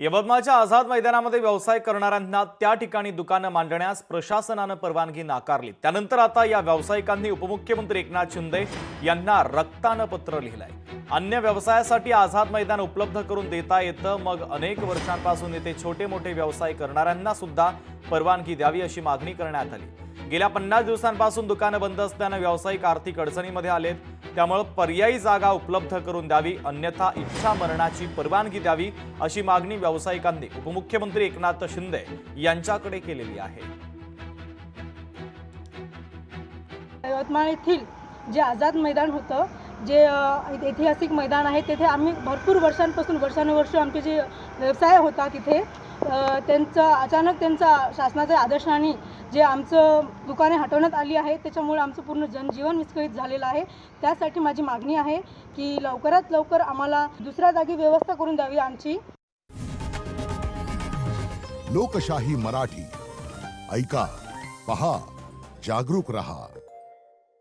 यवतमाळच्या आझाद मैदानामध्ये व्यवसाय करणाऱ्यांना त्या ठिकाणी दुकानं मांडण्यास प्रशासनानं परवानगी नाकारली। त्यानंतर आता या व्यावसायिकांनी उपमुख्यमंत्री एकनाथ शिंदे यांना रक्तानं पत्र लिहिलंय। अन्य व्यवसायासाठी आझाद मैदान उपलब्ध करून देता येतं, मग अनेक वर्षांपासून येथे छोटे मोठे व्यवसाय करणाऱ्यांना सुद्धा परवानगी द्यावी अशी मागणी करण्यात आली। गेल्या 50 दिवसांपासून दुकानं बंद असल्यानं व्यावसायिक आर्थिक अडचणीमध्ये आलेत, त्यामुळे पर्यायी जागा उपलब्ध करून द्यावी, अन्यथा इच्छा मरणाची परवानगी द्यावी अशी मागणी व्यावसायिकांनी उपमुख्यमंत्री एकनाथ शिंदे यांच्याकडे केलेली आहे। यवतमाळ येथील जे आझाद मैदान होतं, जे ऐतिहासिक मैदान आहे, तेथे आम्ही भरपूर वर्षांपासून वर्षानुवर्ष आमचे जे व्यवसाय होता तिथे अचानक शासनाच्या आदेशाने जे आमचं दुकाने हटवण्यात आली आहे, त्याच्यामुळे आमचं पूर्ण जनजीवन विस्कळीत झालेलं आहे। त्यासाठी माझी मागणी आहे की लवकरात लवकर आम्हाला दुसऱ्या जागी व्यवस्था करून द्यावी आमची। लोकशाही मराठी ऐका, पहा, जागरूक रहा।